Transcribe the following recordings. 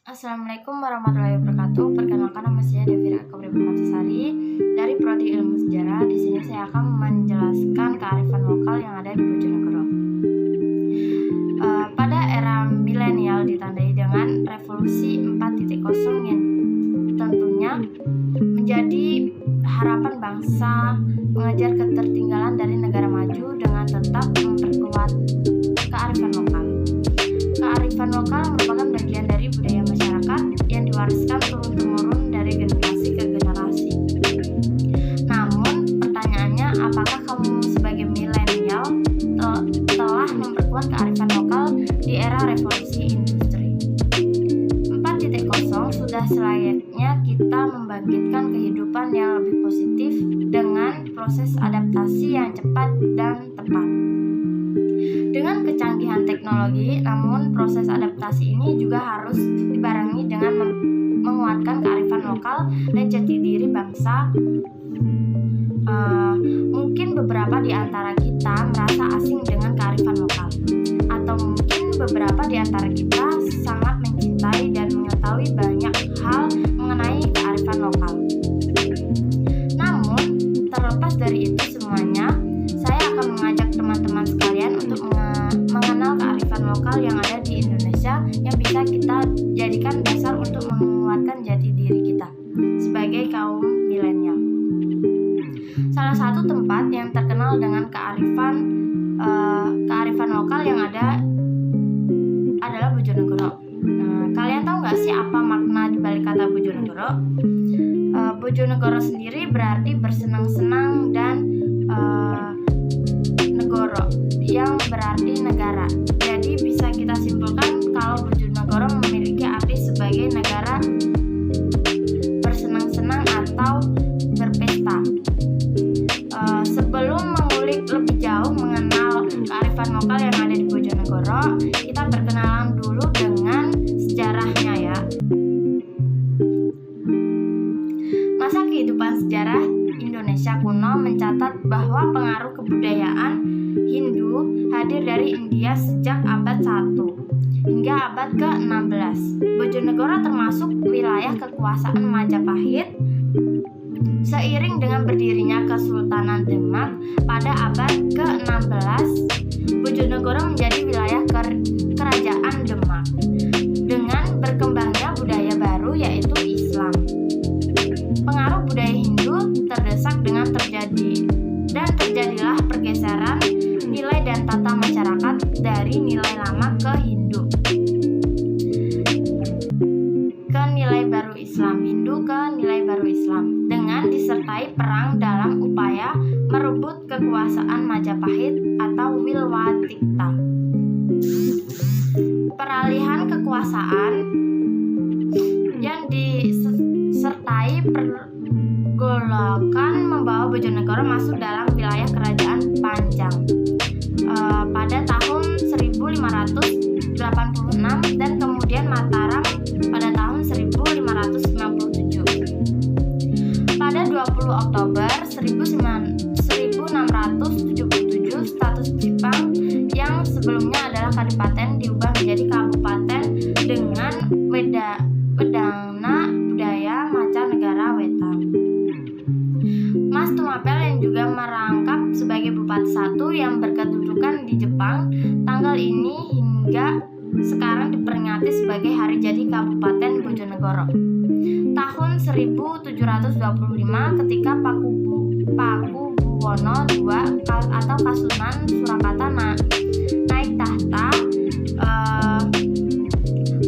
Assalamualaikum warahmatullahi wabarakatuh. Perkenalkan, nama saya Devira Kabrimatisari dari Prodi Ilmu Sejarah. Di sini saya akan menjelaskan kearifan lokal yang ada di Bojonegoro. Pada era milenial ditandai dengan revolusi 4.0 yang tentunya menjadi harapan bangsa mengejar ketertinggalan dari negara maju dengan tetap memperkuat kearifan lokal. Kearifan lokal merupakan bagian dari budaya masyarakat yang diwariskan turun-temurun dari generasi ke generasi. Namun, pertanyaannya, apakah kamu sebagai milenial telah memperkuat kearifan lokal di era revolusi industri? 4.0 sudah selayaknya kita membangkitkan kehidupan yang lebih positif dengan proses adaptasi yang cepat dan tepat. Dengan kecanggihan teknologi, namun proses adaptasi ini juga harus dibarengi dengan menguatkan kearifan lokal dan jati diri bangsa. Mungkin beberapa di antara kita merasa asing dengan kearifan lokal, atau mungkin beberapa di antara kita sangat mencintai dan mengetahui banyak hal mengenai kearifan lokal. Namun, terlepas dari itu semuanya, saya akan mengajak teman-teman sekalian untuk mengenal kearifan lokal yang ada di Indonesia yang bisa kita jadikan dasar untuk menguatkan jati diri kita sebagai kaum milenial. Salah satu tempat yang terkenal dengan kearifan lokal yang ada adalah Bojonegoro. Kalian tahu nggak sih apa makna dibalik kata Bojonegoro? Bojonegoro sendiri berarti bersenang-senang dan negoro yang berarti negara. Jadi bisa kita simpulkan kalau Bojonegoro memiliki arti sebagai negara bersenang-senang atau berpesta. Sebelum mengulik lebih jauh mengenal kearifan lokal yang ada di Bojonegoro, kita berkenalan dulu dengan sejarahnya ya. Masa kehidupan sejarah Indonesia kuno mencatat bahwa pengaruh kebudayaan Hindu hadir dari India sejak abad 1 hingga abad ke-16. Bojonegoro termasuk wilayah kekuasaan Majapahit. Seiring dengan berdirinya Kesultanan Demak pada abad ke-16, Bojonegoro menjadi wilayah kerajaan Demak. Dengan berkembangnya budaya baru yaitu Islam, pengaruh budaya Hindu terdesak dengan terjadilah pergeseran nilai dan tata masyarakat dari nilai lama ke Hindu ke nilai baru Islam, Hindu ke nilai baru Islam, dengan disertai perang dalam upaya merebut kekuasaan Majapahit atau Wilwatikta. Peralihan kekuasaan yang disertai pergolakan membawa Bojonegoro masuk dalam wilayah kerajaan Panjang pada tahun 1586 dan kemudian Mataram pada tahun 1597. Pada 20 Oktober 1677, status Jipang yang sebelumnya adalah kadipaten diubah menjadi kabupaten dengan wedana budaya Mancanegara Wetan. Mas Tumapel yang juga merangkap sebagai Bupati 1 yang berkedudukan di Jepang, tanggal ini hingga sekarang diperingati sebagai hari jadi Kabupaten Bojonegoro. Tahun 1725 ketika Pakubuwono II atau Kasunan Surakarta naik tahta,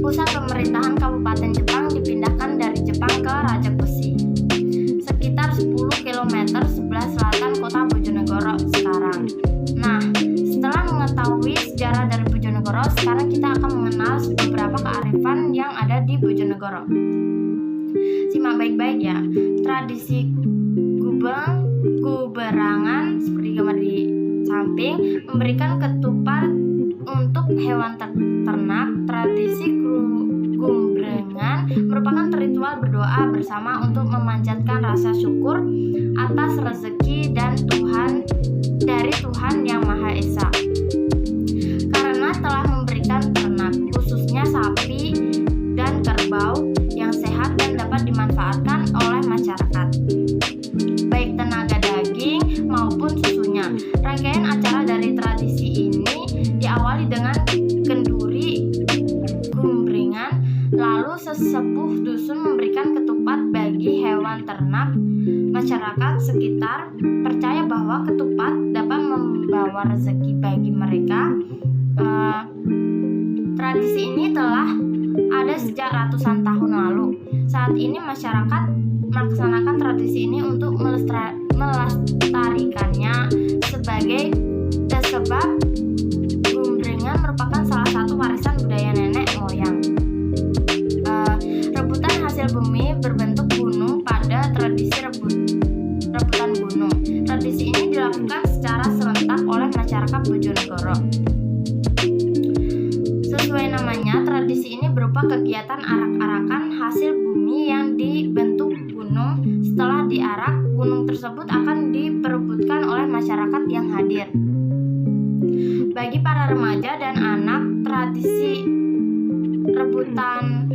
pusat pemerintahan Kabupaten Jepang dipindahkan dari Jepang ke Raja Besi, sekitar 10 km sebelah selatan kota Bojonegoro sekarang. Nah, setelah mengetahui sejarah dari Bojonegoro, sekarang kita akan mengenal beberapa kearifan yang ada di Bojonegoro. Simak baik-baik ya. Tradisi guberangan seperti gambar di samping memberikan ketupat untuk hewan ternak. Tradisi gumbrengan merupakan ritual berdoa bersama untuk memanjatkan rasa syukur atas rezeki dan dari Tuhan Yang Maha Esa, karena telah memberikan ternak khususnya sapi dan kerbau kerbau yang sehat dan dapat dimanfaatkan oleh masyarakat, baik tenaga daging maupun susunya. Rangkaian acara dari tradisi ini diawali dengan kenduri gumbringan, lalu sesepuh dusun memberikan ketupat bagi hewan ternak. Masyarakat sekitar percaya bahwa ketupat dapat membawa rezeki bagi mereka. Tradisi ini telah ada sejak ratusan tahun lalu. Saat ini masyarakat melaksanakan tradisi ini untuk melestarikannya sebab gumbringan merupakan salah satu warisan budaya nenek moyang. Rebutan hasil bumi berbentuk gunung pada tradisi rebutan gunung. Tradisi ini dilakukan secara serentak oleh masyarakat Bojonegoro. Sesuai namanya, tradisi ini berupa kegiatan arak-arakan hasil bumi yang dibentuk gunung. Setelah diarak, gunung tersebut akan diperebutkan oleh masyarakat yang hadir. Bagi para remaja dan anak, tradisi rebutan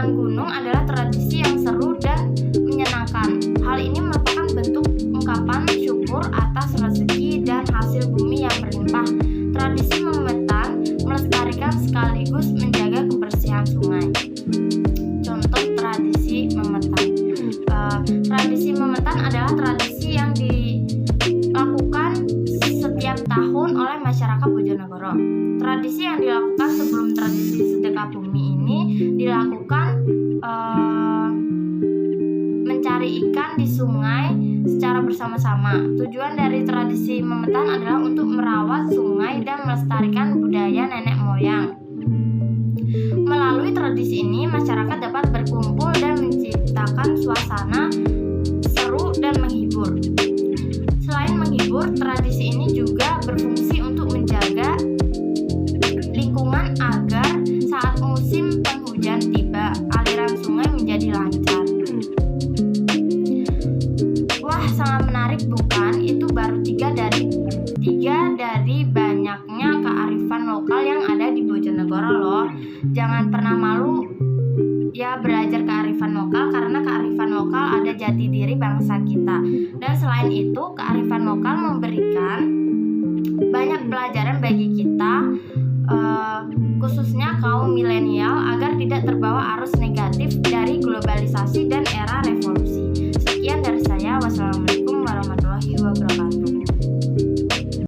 gunung adalah tradisi yang seru dan menyenangkan. Hal ini merupakan bentuk ungkapan syukur atas rezeki dan hasil bumi yang berlimpah. Tradisi memetan melestarikan sekaligus menjaga kebersihan sungai. Contoh tradisi memetan. Tradisi memetan adalah tradisi yang dilakukan setiap tahun oleh masyarakat Bojonegoro. Tradisi yang dilakukan sebelum tradisi sedekah bumi ini dilakukan mencari ikan di sungai secara bersama-sama. Tujuan dari tradisi memetan adalah untuk merawat sungai dan melestarikan budaya nenek moyang. Melalui tradisi ini, masyarakat dapat berkumpul dan menciptakan suasana seru dan menghibur. Selain menghibur, tradisi ini juga berfungsi untuk menjaga lingkungan agar saat musim penghujan tiba, aliran sungai menjadi lancar. Wah, sangat menarik bukan? Itu baru tiga dari banyaknya kearifan lokal yang ada di Bojonegoro loh. Jangan pernah malu ya belajar kearifan lokal, karena kearifan lokal ada jati diri bangsa kita. Dan selain itu, kearifan lokal memberikan banyak pelajaran bagi kita, khususnya kaum milenial, agar tidak terbawa arus negatif dari globalisasi dan era revolusi.